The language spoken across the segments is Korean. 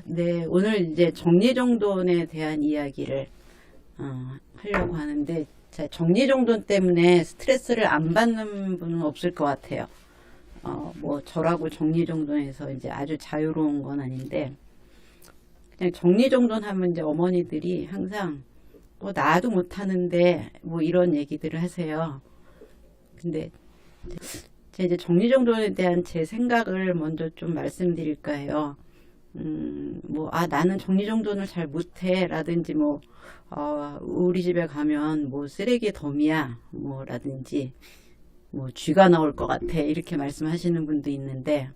네, 오늘 이제 정리정돈에 대한 이야기를 하려고 하는데, 자, 정리정돈 때문에 스트레스를 안 받는 분은 없을 것 같아요. 뭐 저라고 정리정돈에서 이제 아주 자유로운 건 아닌데, 그냥 정리정돈 하면 이제 어머니들이 항상 나도 못하는데 뭐 이런 얘기들을 하세요. 근데 제가 이제 정리정돈에 대한 제 생각을 먼저 좀 말씀드릴까 해요. 나는 정리정돈을 잘 못해 라든지 우리 집에 가면 뭐 쓰레기 덤이야 뭐 라든지 뭐 쥐가 나올 것 같아 이렇게 말씀하시는 분도 있는데,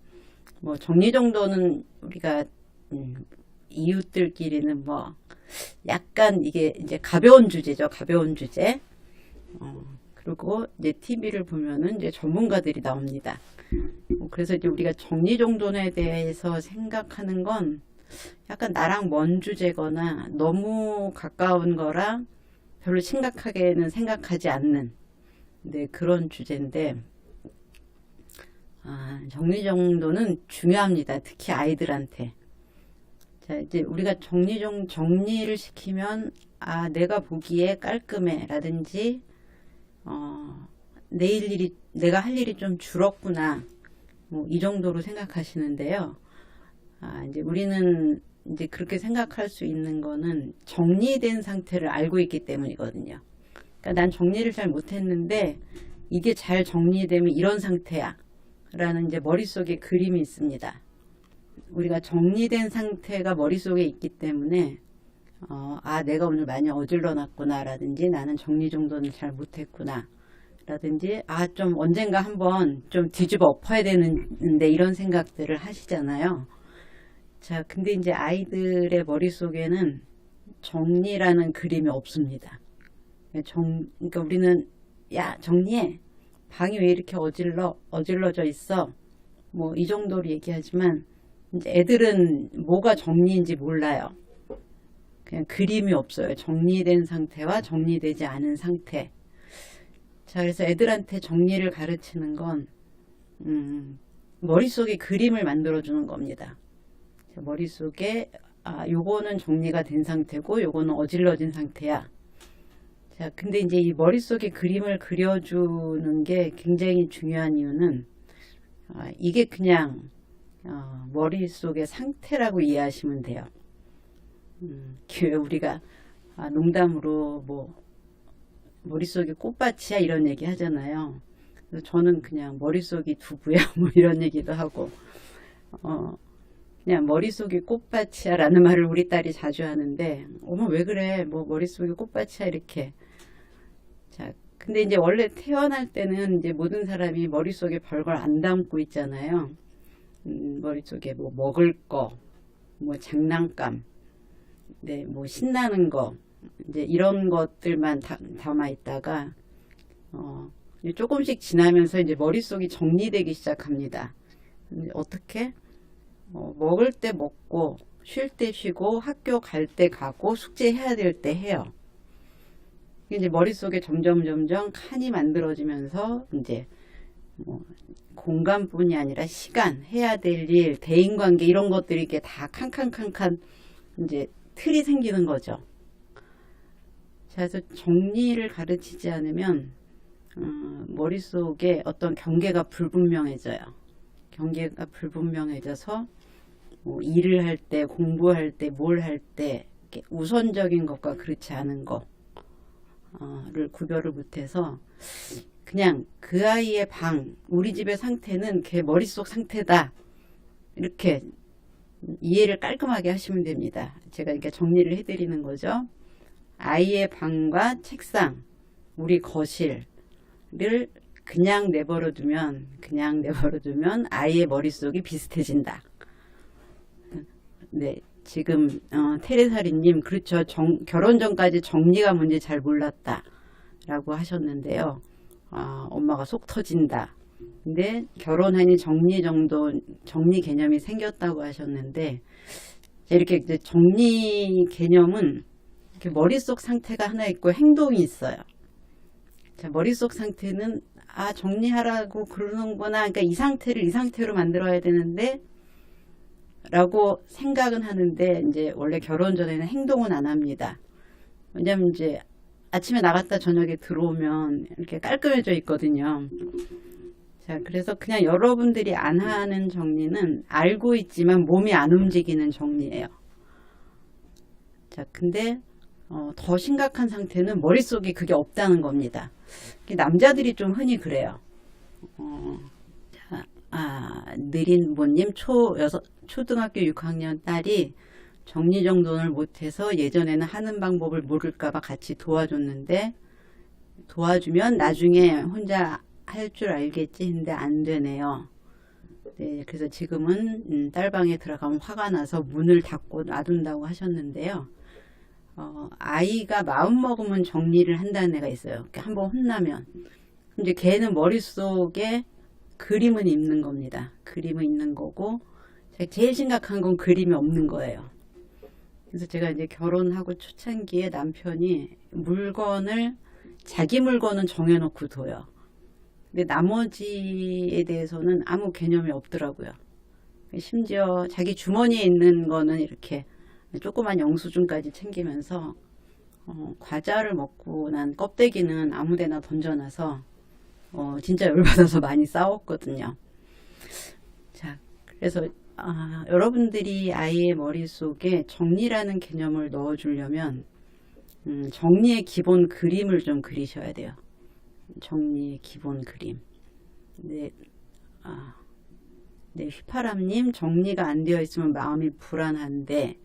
뭐 정리정돈은 우리가 이웃들끼리는 뭐 약간 이게 이제 가벼운 주제죠. 가벼운 주제. 그리고 이제 TV를 보면은 이제 전문가들이 나옵니다. 그래서 이제 우리가 정리정돈에 대해서 생각하는 건 약간 나랑 먼 주제거나 너무 가까운 거랑 별로 심각하게는 생각하지 않는, 네, 그런 주제인데, 정리정돈은 중요합니다. 특히 아이들한테. 자, 이제 우리가 정리를 시키면, 내가 보기에 깔끔해 라든지 내가 할 일이 좀 줄었구나, 뭐 이 정도로 생각하시는데요. 이제 우리는 이제 그렇게 생각할 수 있는 거는 정리된 상태를 알고 있기 때문이거든요. 그러니까 난 정리를 잘 못했는데 이게 잘 정리되면 이런 상태야 라는 이제 머릿속에 그림이 있습니다. 우리가 정리된 상태가 머릿속에 있기 때문에 내가 오늘 많이 어질러 놨구나 라든지 나는 정리정돈을 잘 못했구나 라든지 좀 언젠가 한번 좀 뒤집어 엎어야 되는데 이런 생각들을 하시잖아요. 자, 근데 이제 아이들의 머릿속에는 정리라는 그림이 없습니다. 그러니까 우리는 야, 정리해. 방이 왜 이렇게 어질러져 있어? 뭐 이 정도로 얘기하지만 이제 애들은 뭐가 정리인지 몰라요. 그냥 그림이 없어요. 정리된 상태와 정리되지 않은 상태. 자, 그래서 애들한테 정리를 가르치는 건 머릿속에 그림을 만들어주는 겁니다. 머릿속에 요거는 정리가 된 상태고 요거는 어질러진 상태야. 자, 근데 이제 이 머릿속에 그림을 그려주는 게 굉장히 중요한 이유는 이게 그냥 머릿속의 상태라고 이해하시면 돼요. 우리가 농담으로 뭐 머릿속이 꽃밭이야 이런 얘기 하잖아요. 그래서 저는 그냥 머릿속이 두부야 뭐 이런 얘기도 하고 그냥 머릿속이 꽃밭이야 라는 말을 우리 딸이 자주 하는데, 어머 왜 그래 뭐 머릿속이 꽃밭이야 이렇게. 자, 근데 이제 원래 태어날 때는 이제 모든 사람이 머릿속에 별걸 안 담고 있잖아요. 머릿속에 뭐 먹을 거, 뭐 장난감, 네, 뭐 신나는 거, 이제 이런 것들만 담아 있다가 조금씩 지나면서 이제 머릿속이 정리되기 시작합니다. 어떻게? 먹을 때 먹고 쉴 때 쉬고 학교 갈 때 가고 숙제 해야 될 때 해요. 이제 머릿속에 점점 칸이 만들어지면서 이제 뭐 공간뿐이 아니라 시간, 해야 될 일, 대인관계 이런 것들이 이렇게 다 칸칸칸칸 이제 틀이 생기는 거죠. 자, 그래서 정리를 가르치지 않으면 머릿속에 어떤 경계가 불분명해져요. 경계가 불분명해져서 뭐 일을 할 때, 공부할 때, 뭘 할 때 우선적인 것과 그렇지 않은 거를 구별을 못해서 그냥 그 아이의 방, 우리 집의 상태는 걔 머릿속 상태다 이렇게 이해를 깔끔하게 하시면 됩니다. 제가 이렇게 정리를 해드리는 거죠. 아이의 방과 책상, 우리 거실을 그냥 내버려 두면 아이의 머릿속이 비슷해진다. 네, 지금 테레사리님, 그렇죠. 결혼 전까지 정리가 뭔지 잘 몰랐다 라고 하셨는데요. 엄마가 속 터진다. 근데 결혼하니 정리 개념이 생겼다고 하셨는데, 이렇게 이제 정리 개념은 이렇게 머릿속 상태가 하나 있고 행동이 있어요. 자, 머릿속 상태는 정리하라고 그러는구나. 그러니까 이 상태를 이 상태로 만들어야 되는데 라고 생각은 하는데 이제 원래 결혼 전에는 행동은 안 합니다. 왜냐면 이제 아침에 나갔다 저녁에 들어오면 이렇게 깔끔해져 있거든요. 자, 그래서 그냥 여러분들이 안 하는 정리는 알고 있지만 몸이 안 움직이는 정리예요. 자, 근데 더 심각한 상태는 머릿속에 그게 없다는 겁니다. 남자들이 좀 흔히 그래요. 느린모님 초등학교 6학년 딸이 정리정돈을 못해서 예전에는 하는 방법을 모를까봐 같이 도와줬는데 도와주면 나중에 혼자 할 줄 알겠지 했는데 안 되네요. 네, 그래서 지금은 딸방에 들어가면 화가 나서 문을 닫고 놔둔다고 하셨는데요. 아이가 마음 먹으면 정리를 한다는 애가 있어요. 한번 혼나면. 근데 걔는 머릿속에 그림은 있는 겁니다. 그림은 있는 거고 제일 심각한 건 그림이 없는 거예요. 그래서 제가 이제 결혼하고 초창기에 남편이 자기 물건은 정해놓고 둬요. 근데 나머지에 대해서는 아무 개념이 없더라고요. 심지어 자기 주머니에 있는 거는 이렇게 조그만 영수증까지 챙기면서 과자를 먹고 난 껍데기는 아무데나 던져놔서 진짜 열받아서 많이 싸웠거든요. 자, 그래서 여러분들이 아이의 머릿속에 정리라는 개념을 넣어주려면 정리의 기본 그림을 좀 그리셔야 돼요. 정리의 기본 그림. 네, 휘파람님 정리가 안 되어 있으면 마음이 불안한데,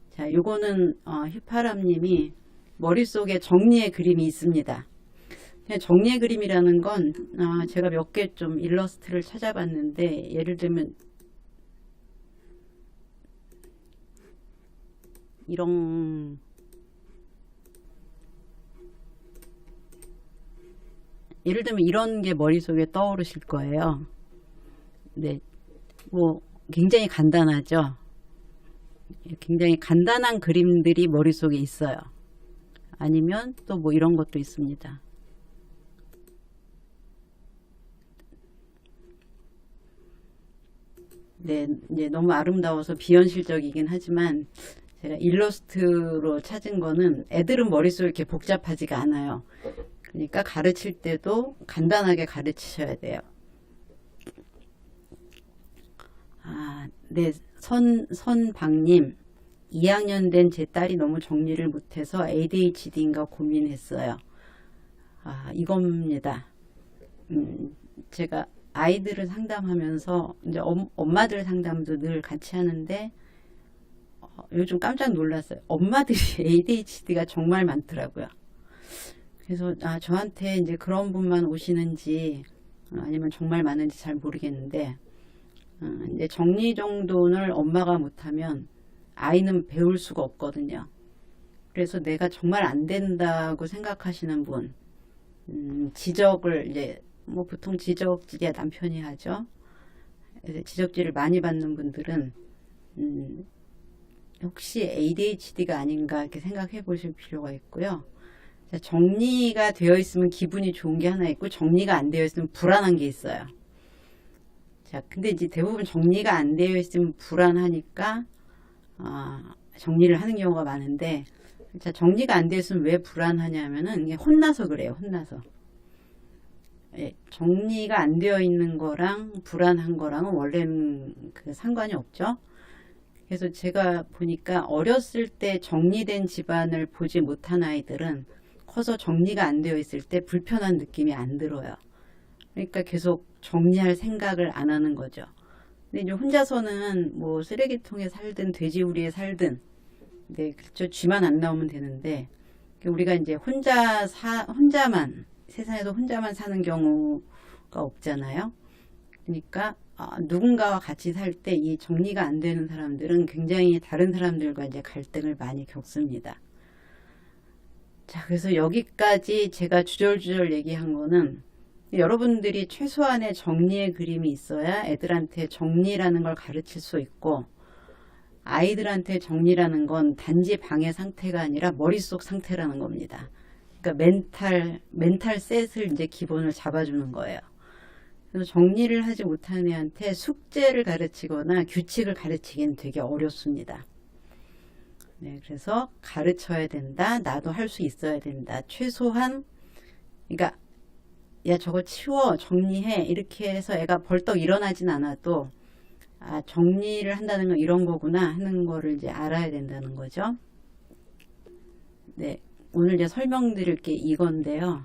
자, 요거는 휘파람님이 머릿속에 정리의 그림이 있습니다. 정리의 그림이라는 건 제가 몇 개 좀 일러스트를 찾아봤는데, 예를 들면 이런 게 머릿속에 떠오르실 거예요. 네, 뭐 굉장히 간단하죠. 굉장히 간단한 그림들이 머릿속에 있어요. 아니면 또 뭐 이런 것도 있습니다. 네, 이제 너무 아름다워서 비현실적이긴 하지만 제가 일러스트로 찾은 거는 애들은 머릿속이 이렇게 복잡하지가 않아요. 그러니까 가르칠 때도 간단하게 가르치셔야 돼요. 네, 선박님 2학년 된 제 딸이 너무 정리를 못해서 ADHD인가 고민했어요. 이겁니다. 제가 아이들을 상담하면서 이제 엄마들 상담도 늘 같이 하는데 요즘 깜짝 놀랐어요. 엄마들이 ADHD가 정말 많더라고요. 그래서 저한테 이제 그런 분만 오시는지 아니면 정말 많은지 잘 모르겠는데 이제 정리정돈을 엄마가 못하면 아이는 배울 수가 없거든요. 그래서 내가 정말 안 된다고 생각하시는 분, 지적을 이제 뭐 보통 지적질이야 남편이 하죠. 지적질을 많이 받는 분들은 혹시 ADHD가 아닌가 이렇게 생각해 보실 필요가 있고요. 자, 정리가 되어 있으면 기분이 좋은 게 하나 있고 정리가 안 되어 있으면 불안한 게 있어요. 자, 근데 이제 대부분 정리가 안 되어 있으면 불안하니까 정리를 하는 경우가 많은데, 자, 정리가 안 되어 있으면 왜 불안하냐면은 혼나서 그래요. 혼나서. 예, 정리가 안 되어 있는 거랑 불안한 거랑은 원래는 상관이 없죠. 그래서 제가 보니까 어렸을 때 정리된 집안을 보지 못한 아이들은 커서 정리가 안 되어 있을 때 불편한 느낌이 안 들어요. 그러니까 계속 정리할 생각을 안 하는 거죠. 근데 이제 혼자서는 뭐 쓰레기통에 살든 돼지우리에 살든, 네, 그렇죠. 쥐만 안 나오면 되는데, 우리가 이제 혼자만, 세상에서 혼자만 사는 경우가 없잖아요. 그러니까 누군가와 같이 살 때 이 정리가 안 되는 사람들은 굉장히 다른 사람들과 이제 갈등을 많이 겪습니다. 자, 그래서 여기까지 제가 주절주절 얘기한 거는 여러분들이 최소한의 정리의 그림이 있어야 애들한테 정리라는 걸 가르칠 수 있고, 아이들한테 정리라는 건 단지 방의 상태가 아니라 머릿속 상태라는 겁니다. 그러니까 멘탈 셋을 이제 기본을 잡아주는 거예요. 그래서 정리를 하지 못하는 애한테 숙제를 가르치거나 규칙을 가르치기는 되게 어렵습니다. 네, 그래서 가르쳐야 된다. 나도 할 수 있어야 된다. 최소한, 그러니까 야 저거 치워 정리해 이렇게 해서 애가 벌떡 일어나진 않아도 아 정리를 한다는 건 이런 거구나 하는 거를 이제 알아야 된다는 거죠. 네, 오늘 이제 설명드릴 게 이건데요.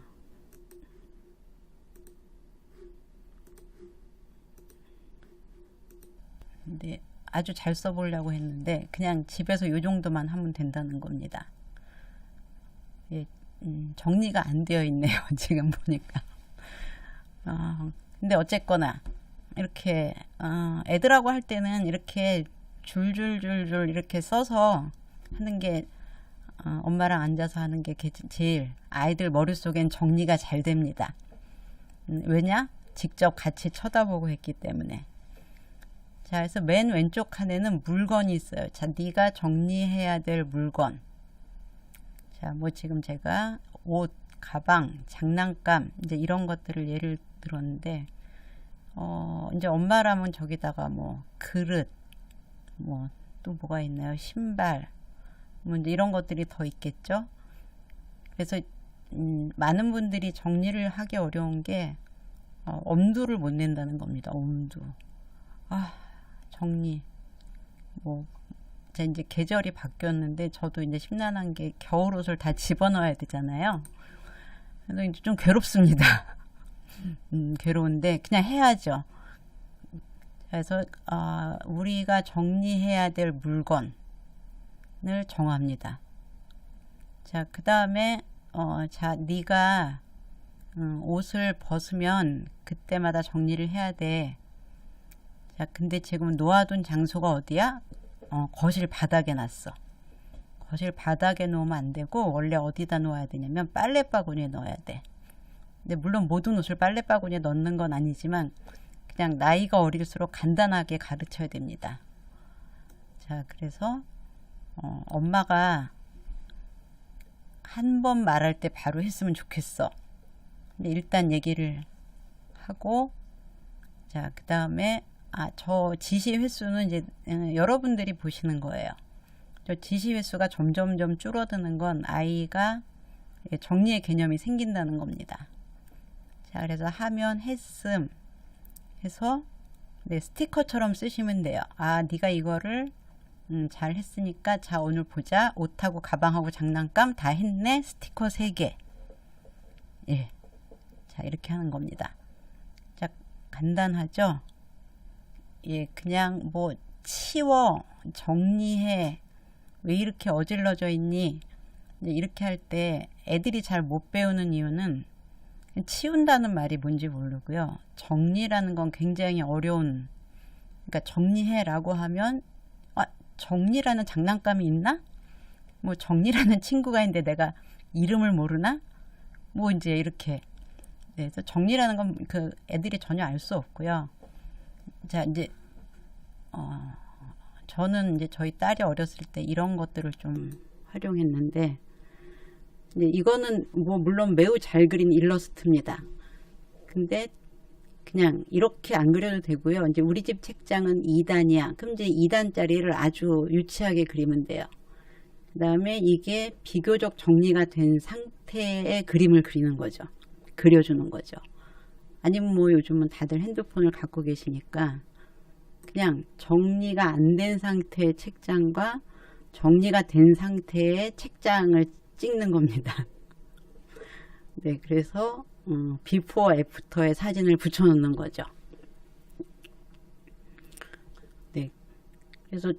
근데 아주 잘 써보려고 했는데 그냥 집에서 요 정도만 하면 된다는 겁니다. 예, 정리가 안 되어 있네요. 지금 보니까. 근데 어쨌거나 이렇게 애들하고 할 때는 이렇게 줄줄줄줄 이렇게 써서 하는 게 엄마랑 앉아서 하는 게 제일 아이들 머릿속엔 정리가 잘 됩니다. 왜냐? 직접 같이 쳐다보고 했기 때문에. 자, 그래서 맨 왼쪽 칸에는 물건이 있어요. 자, 네가 정리해야 될 물건. 자, 뭐 지금 제가 옷, 가방, 장난감 이제 이런 것들을 예를 들었는데 이제 엄마라면 저기다가 뭐 그릇, 뭐 또 뭐가 있나요? 신발, 뭐 이제 이런 것들이 더 있겠죠. 그래서 많은 분들이 정리를 하기 어려운 게 엄두를 못 낸다는 겁니다. 엄두. 정리. 뭐 이제 계절이 바뀌었는데 저도 이제 심란한 게 겨울 옷을 다 집어넣어야 되잖아요. 그래서 이제 좀 괴롭습니다. 괴로운데 그냥 해야죠. 그래서 우리가 정리해야 될 물건을 정합니다. 자, 그 다음에 자, 네가 옷을 벗으면 그때마다 정리를 해야 돼. 자, 근데 지금 놓아둔 장소가 어디야? 거실 바닥에 놨어. 거실 바닥에 놓으면 안 되고 원래 어디다 놓아야 되냐면 빨래바구니에 넣어야 돼. 근데 물론 모든 옷을 빨래바구니에 넣는 건 아니지만 그냥 나이가 어릴수록 간단하게 가르쳐야 됩니다. 자, 그래서 엄마가 한 번 말할 때 바로 했으면 좋겠어. 근데 일단 얘기를 하고 자, 그 다음에 저 지시 횟수는 이제 여러분들이 보시는 거예요. 저 지시 횟수가 점점점 줄어드는 건 아이가 정리의 개념이 생긴다는 겁니다. 자, 그래서 하면 했음 해서 네, 스티커처럼 쓰시면 돼요. 네가 이거를 잘 했으니까 자, 오늘 보자. 옷하고 가방하고 장난감 다 했네. 스티커 3개. 예. 자, 이렇게 하는 겁니다. 자, 간단하죠? 예, 그냥 뭐 치워, 정리해, 왜 이렇게 어질러져 있니? 이렇게 할 때 애들이 잘 못 배우는 이유는 치운다는 말이 뭔지 모르고요. 정리라는 건 굉장히 어려운, 그러니까 정리해라고 하면 정리라는 장난감이 있나? 뭐 정리라는 친구가 있는데 내가 이름을 모르나? 뭐 이제 이렇게. 네, 그래서 정리라는 건 그 애들이 전혀 알 수 없고요. 자, 이제 저는 이제 저희 딸이 어렸을 때 이런 것들을 좀 활용했는데 이제 이거는 뭐 물론 매우 잘 그린 일러스트입니다. 근데 그냥 이렇게 안 그려도 되고요. 이제 우리 집 책장은 2단이야. 그럼 이제 2단짜리를 아주 유치하게 그리면 돼요. 그 다음에 이게 비교적 정리가 된 상태의 그림을 그리는 거죠. 그려주는 거죠. 아니면 뭐 요즘은 다들 핸드폰을 갖고 계시니까 그냥 정리가 안 된 상태의 책장과 정리가 된 상태의 책장을 찍는 겁니다. 네, 그래서 비포 애프터의 사진을 붙여 놓는 거죠. 네, 그래서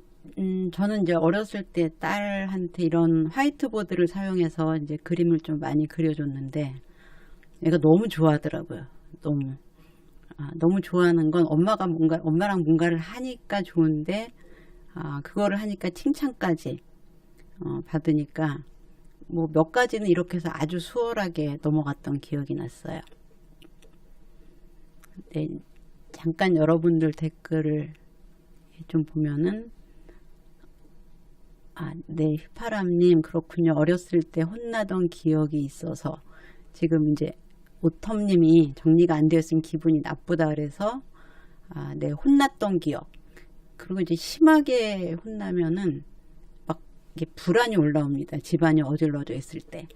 저는 이제 어렸을 때 딸한테 이런 화이트보드를 사용해서 이제 그림을 좀 많이 그려줬는데 얘가 너무 좋아하더라고요. 너무 좋아하는 건 엄마랑 뭔가를 하니까 좋은데 그거를 하니까 칭찬까지 받으니까 뭐 몇 가지는 이렇게 해서 아주 수월하게 넘어갔던 기억이 났어요. 네, 잠깐 여러분들 댓글을 좀 보면은 네, 휘파람님 그렇군요. 어렸을 때 혼나던 기억이 있어서 지금 이제 오텀님이 정리가 안 되었으면 기분이 나쁘다 그래서 네, 혼났던 기억. 그리고 이제 심하게 혼나면은 막 이게 불안이 올라옵니다. 집안이 어질러져 있을 때.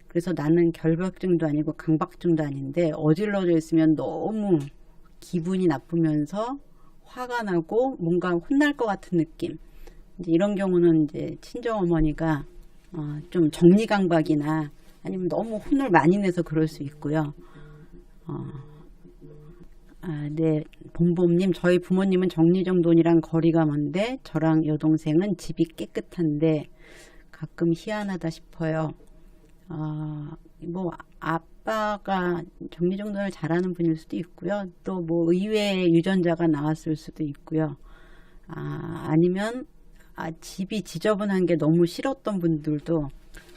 그래서 나는 결벽증도 아니고 강박증도 아닌데 어질러져 있으면 너무 기분이 나쁘면서 화가 나고 뭔가 혼날 것 같은 느낌. 이제 이런 경우는 이제 친정어머니가 좀 정리강박이나 아니면 너무 혼을 많이 내서 그럴 수 있고요. 네, 봄봄님, 저희 부모님은 정리정돈이랑 거리가 먼데 저랑 여동생은 집이 깨끗한데 가끔 희한하다 싶어요. 뭐 아빠가 정리정돈을 잘하는 분일 수도 있고요. 또 뭐 의외의 유전자가 나왔을 수도 있고요. 아니면 집이 지저분한 게 너무 싫었던 분들도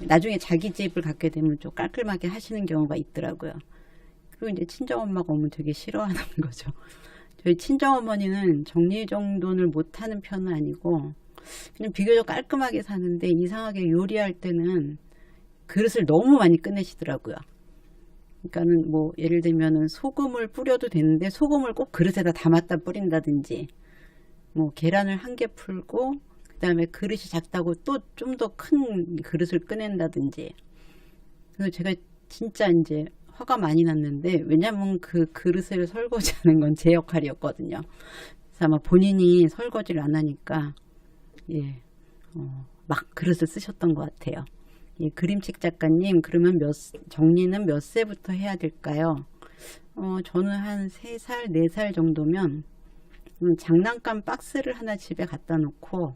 나중에 자기 집을 갖게 되면 좀 깔끔하게 하시는 경우가 있더라고요. 그리고 이제 친정엄마가 오면 되게 싫어하는 거죠. 저희 친정어머니는 정리정돈을 못하는 편은 아니고 그냥 비교적 깔끔하게 사는데 이상하게 요리할 때는 그릇을 너무 많이 꺼내시더라고요. 그러니까는 뭐 예를 들면은 소금을 뿌려도 되는데 소금을 꼭 그릇에다 담았다 뿌린다든지, 뭐 계란을 한 개 풀고 그 다음에 그릇이 작다고 또 좀 더 큰 그릇을 꺼낸다든지. 그래서 제가 진짜 이제 화가 많이 났는데, 왜냐면 그 그릇을 설거지하는 건 제 역할이었거든요. 그래서 아마 본인이 설거지를 안 하니까 막 그릇을 쓰셨던 것 같아요. 그림책 작가님, 그러면 정리는 몇 세부터 해야 될까요? 저는 한 3살, 4살 정도면 장난감 박스를 하나 집에 갖다 놓고,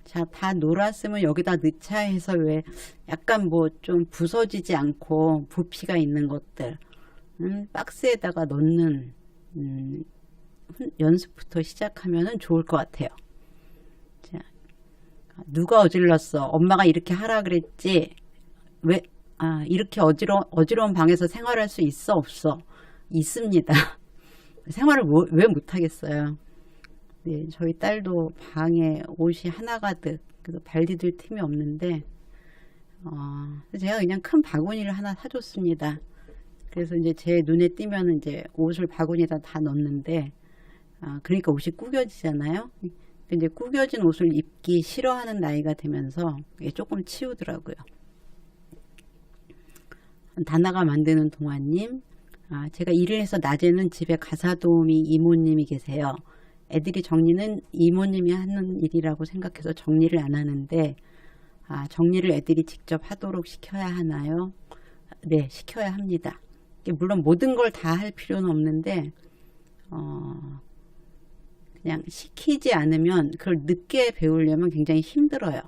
자, 다 놀았으면 여기다 넣자 해서 왜 약간 뭐 좀 부서지지 않고 부피가 있는 것들 박스에다가 넣는 연습부터 시작하면 좋을 것 같아요. 자, 누가 어질렀어? 엄마가 이렇게 하라 그랬지? 왜? 이렇게 어지러운 방에서 생활할 수 있어? 없어? 있습니다. 생활을 왜 못하겠어요? 네, 저희 딸도 방에 옷이 하나 가득, 그래서 발 디딜 틈이 없는데, 제가 그냥 큰 바구니를 하나 사줬습니다. 그래서 이제 제 눈에 띄면 이제 옷을 바구니에다 다 넣는데, 그러니까 옷이 구겨지잖아요. 이제 구겨진 옷을 입기 싫어하는 나이가 되면서 이게 조금 치우더라고요. 다나가 만드는 동화님, 제가 일을 해서 낮에는 집에 가사도우미 이모님이 계세요. 애들이 정리는 이모님이 하는 일이라고 생각해서 정리를 안 하는데, 정리를 애들이 직접 하도록 시켜야 하나요? 네, 시켜야 합니다. 물론 모든 걸 다 할 필요는 없는데, 그냥 시키지 않으면 그걸 늦게 배우려면 굉장히 힘들어요.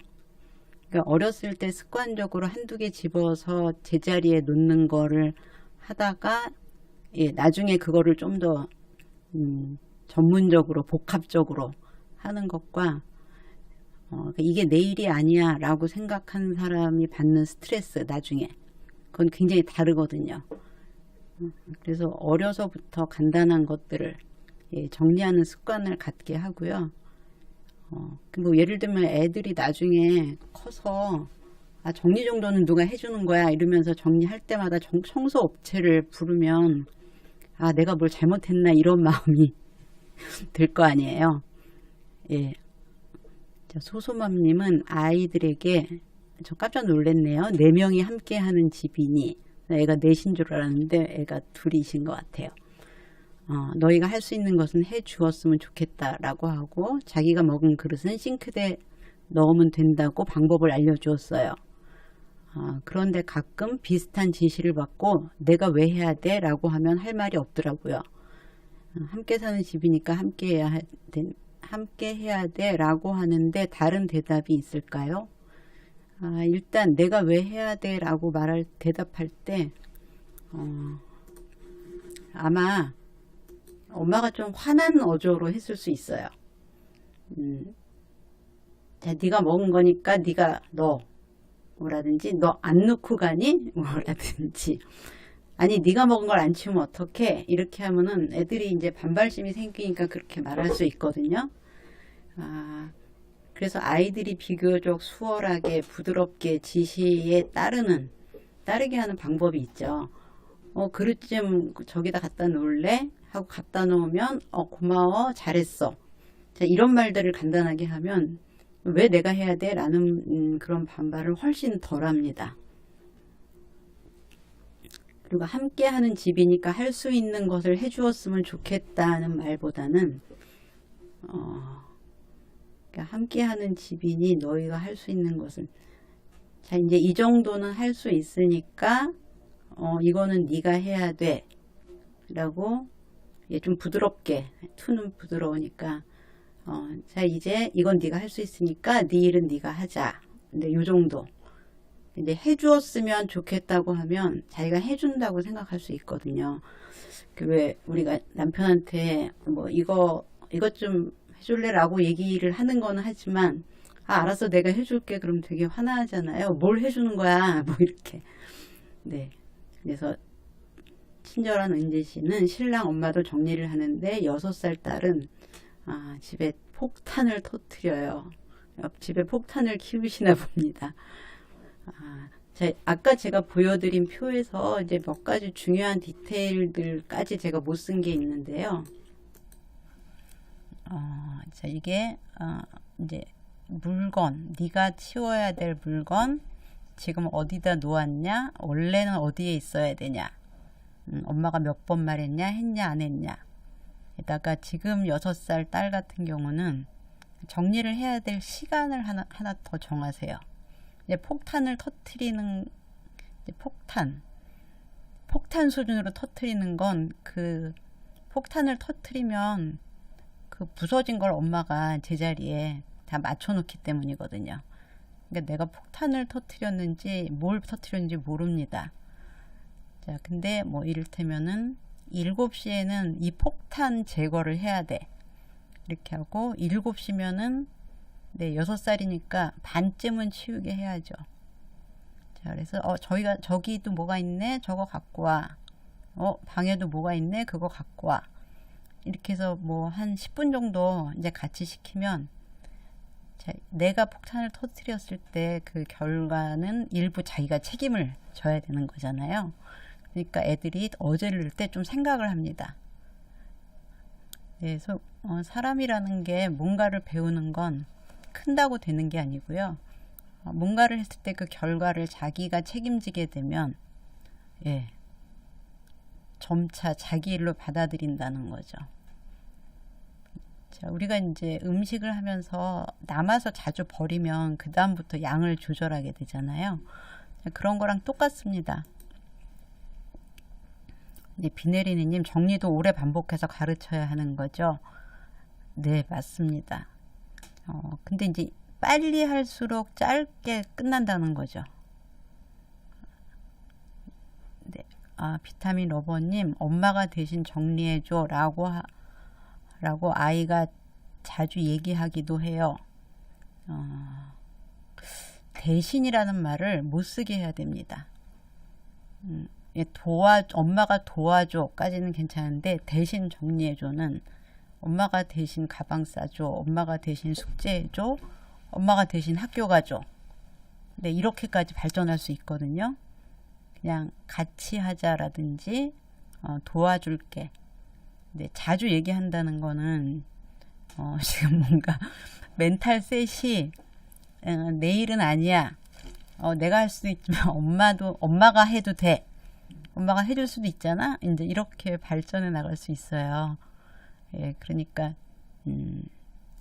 그러니까 어렸을 때 습관적으로 한두 개 집어서 제자리에 놓는 거를 하다가, 나중에 그거를 좀 더 전문적으로 복합적으로 하는 것과 이게 내 일이 아니야 라고 생각하는 사람이 받는 스트레스, 나중에 그건 굉장히 다르거든요. 그래서 어려서부터 간단한 것들을 정리하는 습관을 갖게 하고요. 뭐 예를 들면 애들이 나중에 커서 정리정돈은 누가 해주는 거야 이러면서 정리할 때마다 청소업체를 부르면 내가 뭘 잘못했나 이런 마음이 될 거 아니에요. 예. 소소맘님은 아이들에게, 저 깜짝 놀랐네요. 4명이 함께 하는 집이니, 애가 넷인 줄 알았는데 애가 둘이신 것 같아요. 너희가 할 수 있는 것은 해 주었으면 좋겠다 라고 하고, 자기가 먹은 그릇은 싱크대에 넣으면 된다고 방법을 알려주었어요. 그런데 가끔 비슷한 지시를 받고 내가 왜 해야 돼? 라고 하면 할 말이 없더라고요. 함께 사는 집이니까 함께 해야 돼 라고 하는데 다른 대답이 있을까요? 일단 내가 왜 해야 돼 라고 대답할 때 아마 엄마가 좀 화난 어조로 했을 수 있어요. 자, 네가 먹은 거니까 네가 넣어 뭐라든지, 너 안 넣고 가니? 뭐라든지, 아니 네가 먹은 걸 안 치우면 어떡해? 이렇게 하면은 애들이 이제 반발심이 생기니까 그렇게 말할 수 있거든요. 그래서 아이들이 비교적 수월하게 부드럽게 지시에 따르게 하는 방법이 있죠. 그릇 좀 저기다 갖다 놓을래? 하고 갖다 놓으면 고마워, 잘했어. 자, 이런 말들을 간단하게 하면 왜 내가 해야 돼? 라는 그런 반발을 훨씬 덜 합니다. 그리고 함께 하는 집이니까 할 수 있는 것을 해주었으면 좋겠다는 말보다는 그러니까 함께 하는 집이니 너희가 할 수 있는 것을, 자, 이제 이 정도는 할 수 있으니까 이거는 네가 해야 돼 라고 좀 부드럽게, 투는 부드러우니까 자, 이제 이건 네가 할 수 있으니까 네 일은 네가 하자. 근데 요 정도. 이제 해주었으면 좋겠다고 하면 자기가 해준다고 생각할 수 있거든요. 그 왜 우리가 남편한테 뭐 이것 좀 해줄래? 라고 얘기를 하는 거는 하지만, 알았어, 내가 해줄게. 그럼 되게 화나잖아요. 뭘 해주는 거야? 뭐 이렇게. 네. 그래서 친절한 은지 씨는 신랑 엄마도 정리를 하는데 6살 딸은 집에 폭탄을 터뜨려요. 집에 폭탄을 키우시나 봅니다. 아까 제가 보여드린 표에서 이제 몇 가지 중요한 디테일들까지 제가 못 쓴 게 있는데요. 자, 이게 이제 물건, 네가 치워야 될 물건 지금 어디다 놓았냐? 원래는 어디에 있어야 되냐? 엄마가 몇 번 말했냐? 했냐? 안 했냐? 게다가 지금 6살 딸 같은 경우는 정리를 해야 될 시간을 하나 더 정하세요. 이제 폭탄을 터트리는, 이제 폭탄 수준으로 터트리는 건 그 폭탄을 터트리면 그 부서진 걸 엄마가 제자리에 다 맞춰놓기 때문이거든요. 그러니까 내가 폭탄을 터트렸는지 뭘 터트렸는지 모릅니다. 자, 근데 뭐 이를테면은 7시에는 이 폭탄 제거를 해야 돼. 이렇게 하고 7시면은 네, 6살이니까 반쯤은 치우게 해야죠. 자, 그래서 저희가 저기도 뭐가 있네? 저거 갖고 와. 방에도 뭐가 있네? 그거 갖고 와. 이렇게 해서 뭐 한 10분 정도 이제 같이 시키면, 자, 내가 폭탄을 터뜨렸을 때 그 결과는 일부 자기가 책임을 져야 되는 거잖아요. 그러니까 애들이 어제를 때 좀 생각을 합니다. 그래서 사람이라는 게 뭔가를 배우는 건 큰다고 되는 게 아니고요. 뭔가를 했을 때 그 결과를 자기가 책임지게 되면 점차 자기 일로 받아들인다는 거죠. 자, 우리가 이제 음식을 하면서 남아서 자주 버리면 그 다음부터 양을 조절하게 되잖아요. 그런 거랑 똑같습니다. 비네리님, 정리도 오래 반복해서 가르쳐야 하는 거죠. 네, 맞습니다. 근데 이제 빨리 할수록 짧게 끝난다는 거죠. 네, 비타민 러버님, 엄마가 대신 정리해줘 라고 아이가 자주 얘기하기도 해요. 대신이라는 말을 못 쓰게 해야 됩니다. 엄마가 도와줘까지는 괜찮은데, 대신 정리해줘는 엄마가 대신 가방 싸줘, 엄마가 대신 숙제해줘, 엄마가 대신 학교 가줘. 네, 이렇게까지 발전할 수 있거든요. 그냥 같이 하자라든지 도와줄게. 네, 자주 얘기한다는 거는 지금 뭔가 멘탈 셋이 내일은 아니야. 내가 할 수도 있지만 엄마가 해도 돼. 엄마가 해줄 수도 있잖아. 이제 이렇게 발전해 나갈 수 있어요. 예, 그러니까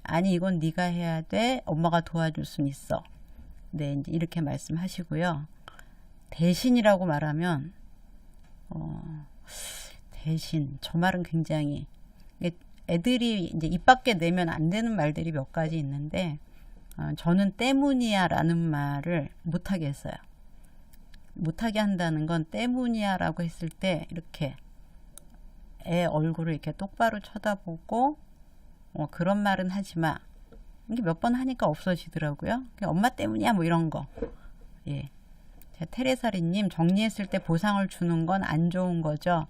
아니 이건 네가 해야 돼. 엄마가 도와줄 순 있어. 네, 이제 이렇게 말씀하시고요. 대신이라고 말하면 대신, 저 말은 굉장히 애들이 이제 입 밖에 내면 안 되는 말들이 몇 가지 있는데, 저는 때문이야 라는 말을 못하게 했어요. 못하게 한다는 건 때문이야 라고 했을 때 이렇게 애 얼굴을 이렇게 똑바로 쳐다보고 그런 말은 하지마. 이게 몇 번 하니까 없어지더라고요. 엄마 때문이야 뭐 이런 거. 예. 테레사리님, 정리했을 때 보상을 주는 건 안 좋은 거죠.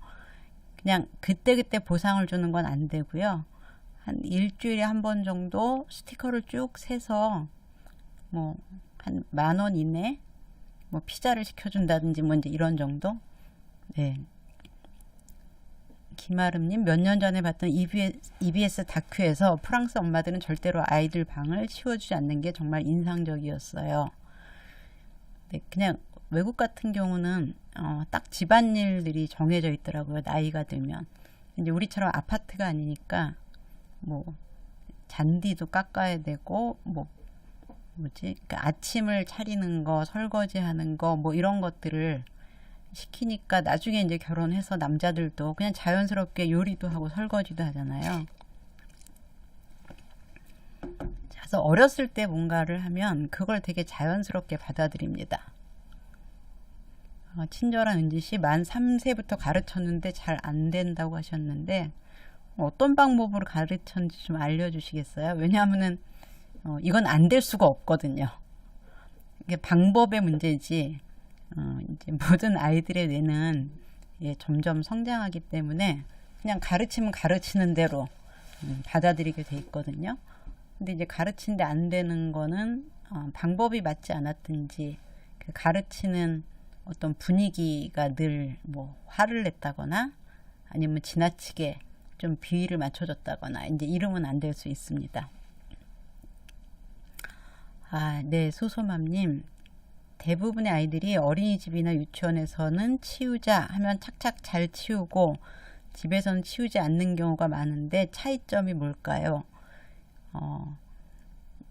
그냥 그때그때 보상을 주는 건 안 되고요. 한 일주일에 한 번 정도 스티커를 쭉 세서 뭐 한 10,000원 이내 뭐 피자를 시켜준다든지 뭐 이제 이런 정도. 네. 김아름님, 몇 년 전에 봤던 EBS 다큐에서 프랑스 엄마들은 절대로 아이들 방을 치워주지 않는 게 정말 인상적이었어요. 네, 그냥 외국 같은 경우는 딱 집안일들이 정해져 있더라고요. 나이가 들면. 이제 우리처럼 아파트가 아니니까 뭐 잔디도 깎아야 되고 그러니까 아침을 차리는 거, 설거지하는 거, 뭐 이런 것들을 시키니까 나중에 이제 결혼해서 남자들도 그냥 자연스럽게 요리도 하고 설거지도 하잖아요. 그래서 어렸을 때 뭔가를 하면 그걸 되게 자연스럽게 받아들입니다. 친절한 은지씨, 만 3세부터 가르쳤는데 잘 안 된다고 하셨는데 어떤 방법으로 가르쳤는지 좀 알려주시겠어요? 왜냐하면은 이건 안 될 수가 없거든요. 이게 방법의 문제지. 이제 모든 아이들의 뇌는 점점 성장하기 때문에 그냥 가르치면 가르치는 대로 받아들이게 돼 있거든요. 근데 이제 가르치는데 안 되는 거는 방법이 맞지 않았든지 그 가르치는 어떤 분위기가 늘 뭐 화를 냈다거나 아니면 지나치게 좀 비위를 맞춰줬다거나 이제 이러면 안 될 수 있습니다. 네, 소소맘님. 대부분의 아이들이 어린이집이나 유치원에서는 치우자 하면 착착 잘 치우고 집에서는 치우지 않는 경우가 많은데 차이점이 뭘까요?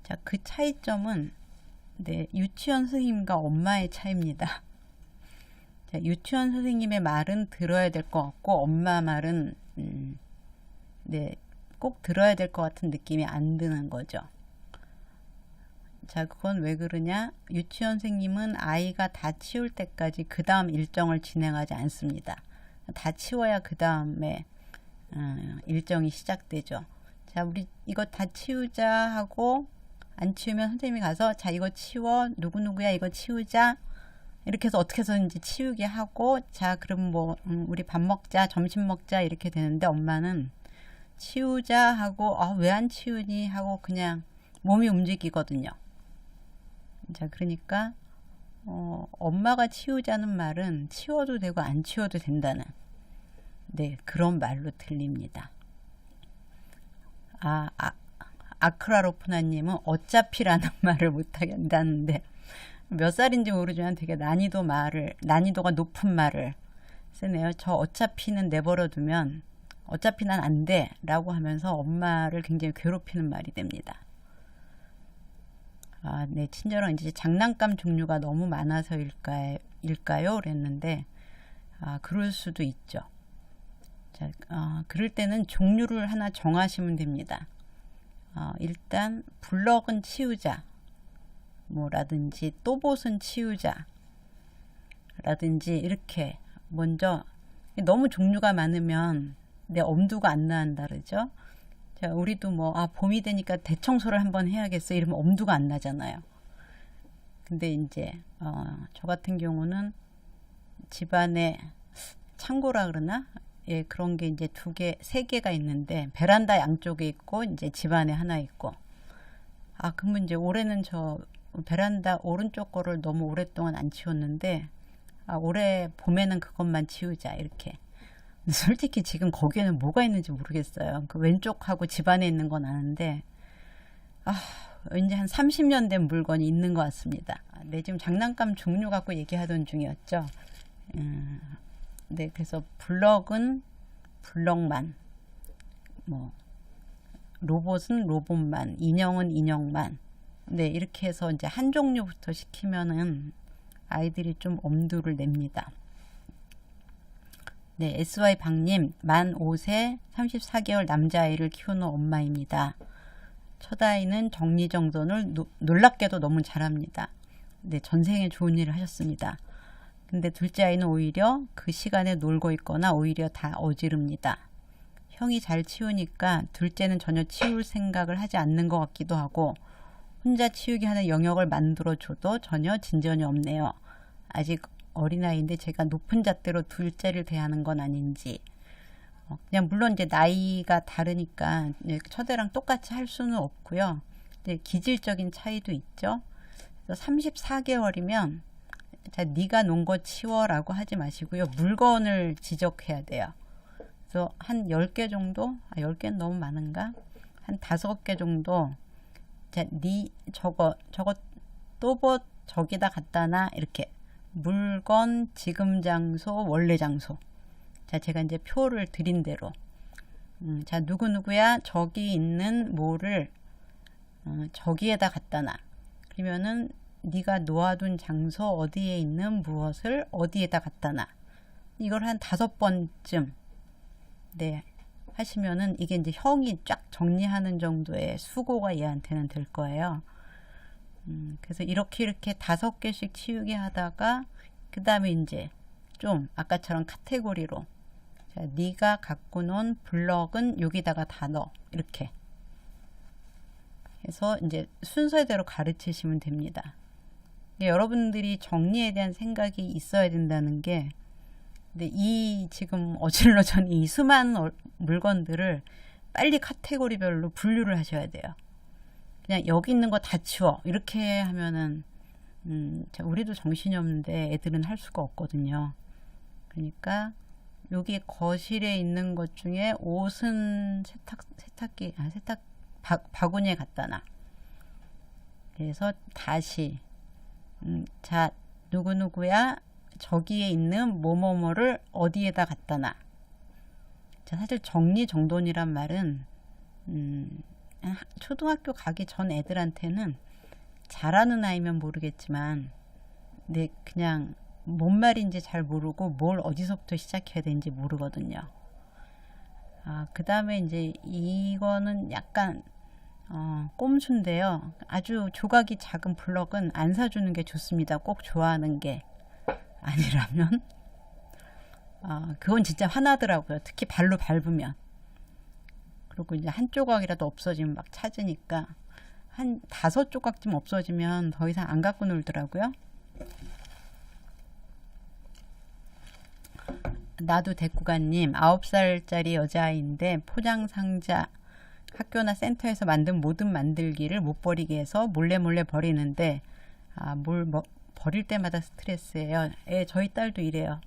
자, 그 차이점은 유치원 선생님과 엄마의 차이입니다. 자, 유치원 선생님의 말은 들어야 될 것 같고 엄마 말은 꼭 들어야 될 것 같은 느낌이 안 드는 거죠. 자, 그건 왜 그러냐? 유치원 선생님은 아이가 다 치울 때까지 그 다음 일정을 진행하지 않습니다. 다 치워야 그 다음에 일정이 시작되죠. 자, 우리 이거 다 치우자 하고 안 치우면 선생님이 가서 자, 이거 치워. 누구누구야 이거 치우자. 이렇게 해서 어떻게 해서든지 치우게 하고 자, 그럼 뭐 우리 밥 먹자, 점심 먹자 이렇게 되는데 엄마는 치우자 하고 왜 안 치우니 하고 그냥 몸이 움직이거든요. 자, 그러니까 엄마가 치우자는 말은 치워도 되고 안 치워도 된다는 그런 말로 들립니다. 아크라로프나님은 어차피라는 말을 못하겠다는데 몇 살인지 모르지만 되게 난이도가 높은 말을 쓰네요. 저 어차피는 내버려 두면 어차피 난 안 돼 라고 하면서 엄마를 굉장히 괴롭히는 말이 됩니다. 네, 친절한 이제 장난감 종류가 너무 많아서일까요? 그랬는데 그럴 수도 있죠. 자, 그럴 때는 종류를 하나 정하시면 됩니다. 일단 블럭은 치우자 라든지 또봇은 치우자 라든지 이렇게 먼저 너무 종류가 많으면 내 엄두가 안 나는다 그러죠. 자, 우리도 봄이 되니까 대청소를 한번 해야겠어 이러면 엄두가 안 나잖아요. 근데 이제 저 같은 경우는 집안에 창고라 그러나 그런 게 이제 3개가 있는데 베란다 양쪽에 있고 이제 집안에 하나 있고 그러면 이제 올해는 저 베란다 오른쪽 거를 너무 오랫동안 안 치웠는데 올해 봄에는 그것만 치우자 이렇게. 솔직히 지금 거기에는 뭐가 있는지 모르겠어요. 그 왼쪽하고 집안에 있는 건 아는데 왠지 한 30년 된 물건이 있는 것 같습니다. 지금 장난감 종류 갖고 얘기하던 중이었죠. 그래서 블럭은 블럭만, 로봇은 로봇만, 인형은 인형만. 이렇게 해서 이제 한 종류부터 시키면은 아이들이 좀 엄두를 냅니다. SY 박님, 만 5세 34개월 남자아이를 키우는 엄마입니다. 첫 아이는 정리정돈을 놀랍게도 너무 잘합니다. 전생에 좋은 일을 하셨습니다. 근데 둘째 아이는 오히려 그 시간에 놀고 있거나 오히려 다 어지릅니다. 형이 잘 치우니까 둘째는 전혀 치울 생각을 하지 않는 것 같기도 하고 혼자 치우게 하는 영역을 만들어줘도 전혀 진전이 없네요. 아직 어린아이인데 제가 높은 잣대로 둘째를 대하는 건 아닌지. 그냥 물론 이제 나이가 다르니까 첫애랑 똑같이 할 수는 없고요. 기질적인 차이도 있죠. 그래서 34개월이면 자, 네가 놓은 거 치워라고 하지 마시고요. 물건을 지적해야 돼요. 그래서 한 10개 정도, 10개는 너무 많은가? 한 5개 정도, 자, 저거 또 뭐 저기다 갖다 놔. 이렇게. 물건, 지금 장소, 원래 장소. 자, 제가 이제 표를 드린 대로. 자, 누구누구야, 저기 있는 뭐를, 저기에다 갖다 놔. 그러면은, 네가 놓아둔 장소 어디에 있는 무엇을 어디에다 갖다 놔. 이걸 한 5번쯤, 네, 하시면은 이게 이제 형이 쫙 정리하는 정도의 수고가 얘한테는 될 거예요. 그래서 이렇게 5개씩 치우게 하다가 그 다음에 이제 좀 아까처럼 카테고리로, 자, 네가 갖고 논 블럭은 여기다가 다 넣어. 이렇게 해서 이제 순서대로 가르치시면 됩니다. 여러분들이 정리에 대한 생각이 있어야 된다는 게, 근데 이 지금 어질러진 이 수많은 물건들을 빨리 카테고리별로 분류를 하셔야 돼요. 그냥 여기 있는 거 다 치워 이렇게 하면은 우리도 정신이 없는데 애들은 할 수가 없거든요. 그러니까 여기 거실에 있는 것 중에 옷은 세탁기 바구니에 갖다 놔. 그래서 다시 자, 누구누구야, 저기에 있는 뭐뭐뭐를 어디에다 갖다 놔. 자, 사실 정리정돈이란 말은 초등학교 가기 전 애들한테는 잘하는 아이면 모르겠지만, 네, 그냥 뭔 말인지 잘 모르고 뭘 어디서부터 시작해야 되는지 모르거든요. 그 다음에 이제 이거는 약간 꼼수인데요. 아주 조각이 작은 블럭은 안 사주는 게 좋습니다. 꼭 좋아하는 게 아니라면 그건 진짜 화나더라고요. 특히 발로 밟으면. 그리고 이제 한 조각이라도 없어지면 막 찾으니까 한 5조각쯤 없어지면 더 이상 안 갖고 놀더라고요. 나도 데리고가님, 9살짜리 여자아이인데 포장상자 학교나 센터에서 만든 모든 만들기를 못 버리게 해서 몰래 버리는데 버릴 때마다 스트레스예요. 저희 딸도 이래요.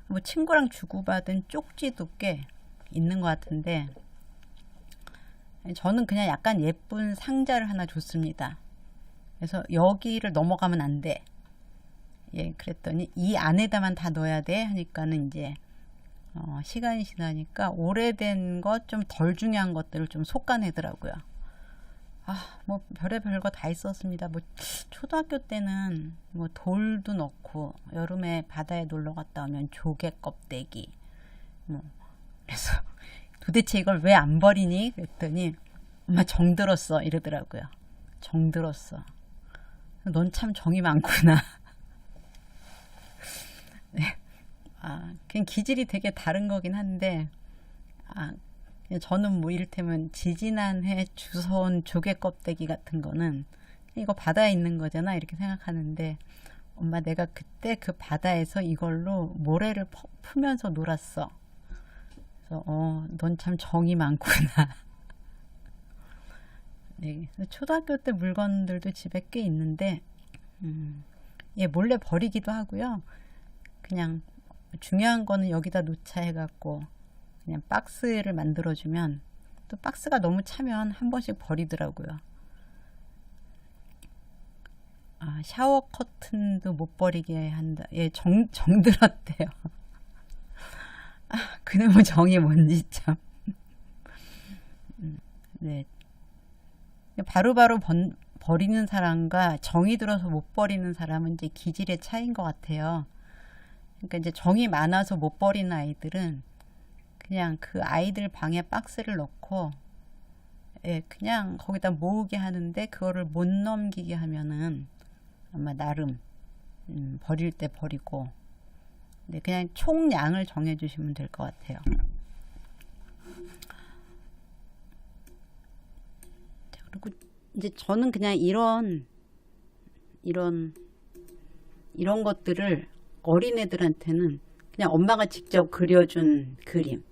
뭐 친구랑 주고받은 쪽지도 꽤 있는 것 같은데, 저는 그냥 약간 예쁜 상자를 하나 줬습니다. 그래서 여기를 넘어가면 안 돼. 예, 그랬더니 이 안에다만 다 넣어야 돼 하니까는 이제 시간이 지나니까 오래된 것, 좀 덜 중요한 것들을 좀 솎아내더라고요. 뭐 별의별 거 다 있었습니다. 뭐 초등학교 때는 뭐 돌도 넣고, 여름에 바다에 놀러 갔다 오면 조개 껍데기, 뭐 그래서 도대체 이걸 왜 안 버리니? 그랬더니 엄마 정들었어 이러더라고요. 정들었어. 넌 참 정이 많구나. 네. 그냥 기질이 되게 다른 거긴 한데, 저는 뭐 이를테면 지지난해 주워온 조개 껍데기 같은 거는 이거 바다에 있는 거잖아 이렇게 생각하는데, 엄마 내가 그때 그 바다에서 이걸로 모래를 풀면서 놀았어. 그래서 넌 참 정이 많구나. 네, 초등학교 때 물건들도 집에 꽤 있는데, 예, 몰래 버리기도 하고요. 그냥 중요한 거는 여기다 놓자 해갖고 그냥 박스를 만들어주면, 또 박스가 너무 차면 한 번씩 버리더라고요. 샤워 커튼도 못 버리게 한다. 예, 정들었대요. 그놈의 정이 뭔지 참. 네. 바로바로 버리는 사람과 정이 들어서 못 버리는 사람은 이제 기질의 차이인 것 같아요. 그러니까 이제 정이 많아서 못 버리는 아이들은 그냥 그 아이들 방에 박스를 넣고, 예, 그냥 거기다 모으게 하는데, 그거를 못 넘기게 하면은 아마 나름 버릴 때 버리고, 네, 그냥 총량을 정해주시면 될 것 같아요. 자, 그리고 이제 저는 그냥 이런 것들을 어린애들한테는 그냥 엄마가 직접 그려준 그림,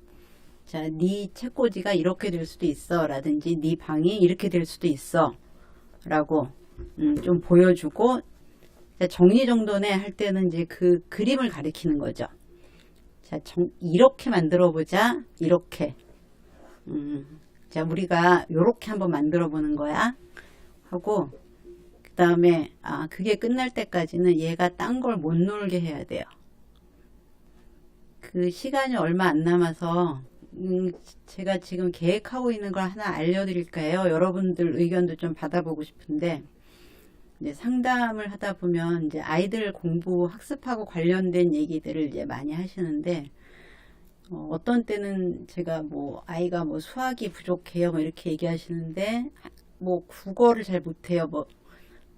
자, 네 책꽂이가 이렇게 될 수도 있어 라든지 네 방이 이렇게 될 수도 있어 라고 좀 보여주고, 정리정돈에 할 때는 이제 그 그림을 가리키는 거죠. 자, 자, 이렇게 만들어 보자. 이렇게. 자, 우리가 요렇게 한번 만들어 보는 거야. 하고, 그 다음에, 그게 끝날 때까지는 얘가 딴 걸 못 놀게 해야 돼요. 그 시간이 얼마 안 남아서, 제가 지금 계획하고 있는 걸 하나 알려드릴까요? 여러분들 의견도 좀 받아보고 싶은데, 이제 상담을 하다 보면 이제 아이들 공부 학습하고 관련된 얘기들을 이제 많이 하시는데, 어떤 때는 제가 뭐 아이가 뭐 수학이 부족해요 뭐 이렇게 얘기하시는데, 뭐 국어를 잘 못해요 뭐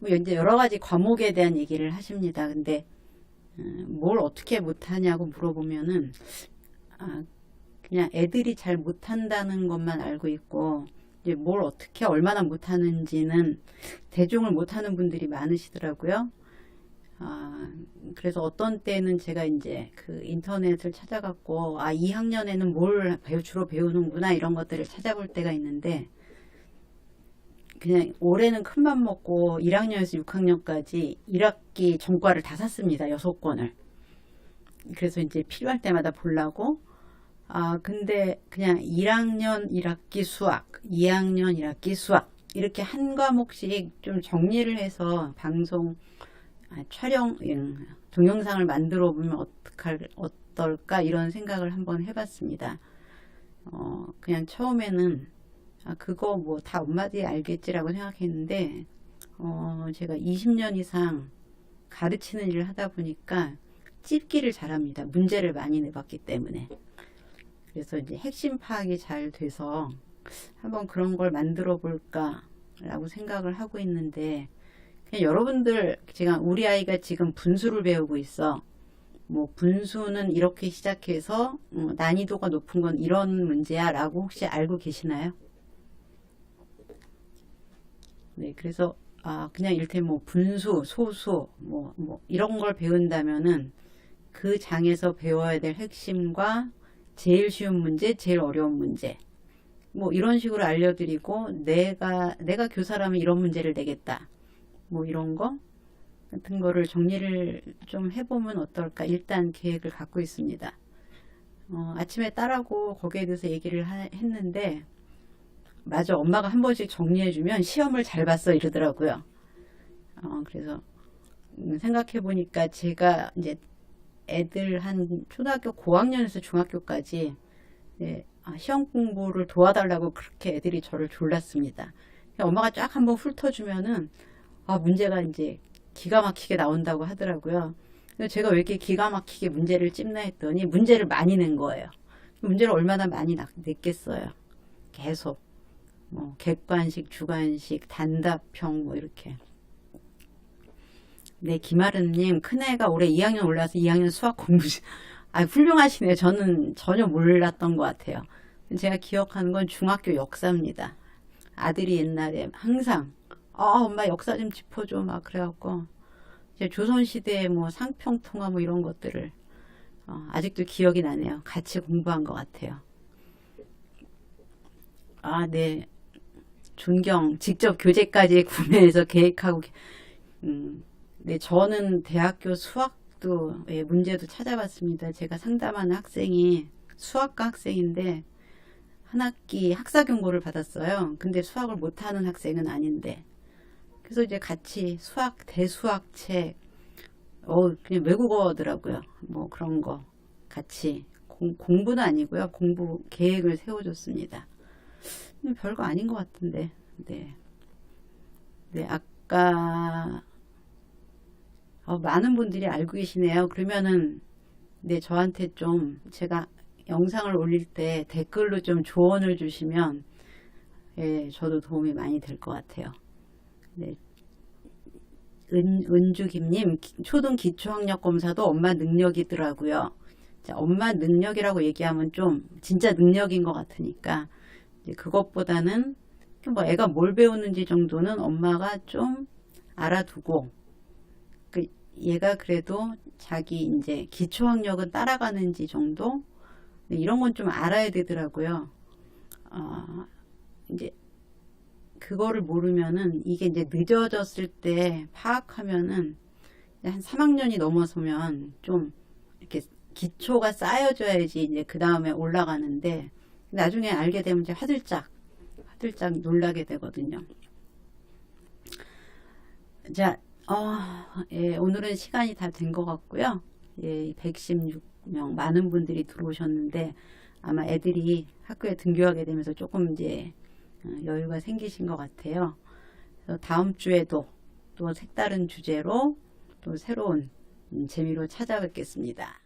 이제 여러 가지 과목에 대한 얘기를 하십니다. 근데 뭘 어떻게 못하냐고 물어보면은 그냥 애들이 잘 못한다는 것만 알고 있고, 이제 뭘 어떻게 얼마나 못하는지는 대중을 못하는 분들이 많으시더라고요. 그래서 어떤 때는 제가 이제 그 인터넷을 찾아갖고 2학년에는 뭘 주로 배우는구나 이런 것들을 찾아볼 때가 있는데, 그냥 올해는 큰맘 먹고 1학년에서 6학년까지 1학기 전과를 다 샀습니다. 6권을. 그래서 이제 필요할 때마다 보려고. 근데 그냥 1학년 1학기 수학, 2학년 1학기 수학 이렇게 한 과목씩 좀 정리를 해서 방송 촬영 동영상을 만들어 보면 어떨까 이런 생각을 한번 해봤습니다. 그냥 처음에는 그거 뭐 다 엄마들이 알겠지라고 생각했는데, 제가 20년 이상 가르치는 일을 하다 보니까 찝기를 잘합니다. 문제를 많이 내봤기 때문에. 그래서 이제 핵심 파악이 잘 돼서 한번 그런 걸 만들어 볼까 라고 생각을 하고 있는데, 그냥 여러분들, 제가 우리 아이가 지금 분수를 배우고 있어. 뭐 분수는 이렇게 시작해서 난이도가 높은 건 이런 문제야 라고 혹시 알고 계시나요? 네, 그래서 그냥 이를테면 뭐 분수, 소수 뭐 이런 걸 배운다면은 그 장에서 배워야 될 핵심과 제일 쉬운 문제, 제일 어려운 문제 뭐 이런 식으로 알려드리고, 내가 교사라면 이런 문제를 내겠다 뭐 이런 거 같은 거를 정리를 좀 해보면 어떨까 일단 계획을 갖고 있습니다. 아침에 딸하고 거기에 대해서 얘기를 했는데, 맞아, 엄마가 한 번씩 정리해주면 시험을 잘 봤어 이러더라고요. 그래서 생각해 보니까 제가 이제 애들 한 초등학교 고학년에서 중학교까지 시험 공부를 도와달라고 그렇게 애들이 저를 졸랐습니다. 엄마가 쫙 한번 훑어주면은 문제가 이제 기가 막히게 나온다고 하더라고요. 근데 제가 왜 이렇게 기가 막히게 문제를 찝나 했더니 문제를 많이 낸 거예요. 문제를 얼마나 많이 냈겠어요. 계속 뭐 객관식, 주관식, 단답형 뭐 이렇게. 네, 김아름님, 큰애가 올해 2학년 올라서 2학년 수학 공부 훌륭하시네요. 저는 전혀 몰랐던 것 같아요. 제가 기억하는 건 중학교 역사입니다. 아들이 옛날에 항상 엄마 역사 좀 짚어줘 막 그래갖고, 이제 조선시대 뭐 상평통화 뭐 이런 것들을 아직도 기억이 나네요. 같이 공부한 것 같아요. 네. 존경, 직접 교재까지 구매해서 계획하고, 네, 저는 대학교 수학도, 문제도 찾아봤습니다. 제가 상담하는 학생이 수학과 학생인데, 한 학기 학사경고를 받았어요. 근데 수학을 못하는 학생은 아닌데. 그래서 이제 같이 대수학책, 그냥 외국어더라고요. 뭐 그런 거 같이, 공부는 아니고요. 공부 계획을 세워줬습니다. 별거 아닌 것 같은데. 네, 아까 많은 분들이 알고 계시네요. 그러면은 저한테 좀 제가 영상을 올릴 때 댓글로 좀 조언을 주시면 저도 도움이 많이 될 것 같아요. 네, 은주김님, 초등 기초학력 검사도 엄마 능력이더라고요. 자, 엄마 능력이라고 얘기하면 좀 진짜 능력인 것 같으니까, 그것보다는 뭐 애가 뭘 배우는지 정도는 엄마가 좀 알아두고, 얘가 그래도 자기 이제 기초학력은 따라가는지 정도, 이런 건 좀 알아야 되더라고요. 이제 그거를 모르면은 이게 이제 늦어졌을 때 파악하면은 한 3학년이 넘어서면 좀 이렇게 기초가 쌓여져야지 이제 그 다음에 올라가는데, 나중에 알게 되면 이제 화들짝 놀라게 되거든요. 자, 예, 오늘은 시간이 다 된 것 같고요. 예, 116명 많은 분들이 들어오셨는데 아마 애들이 학교에 등교하게 되면서 조금 이제 여유가 생기신 것 같아요. 그래서 다음 주에도 또 색다른 주제로 또 새로운 재미로 찾아뵙겠습니다.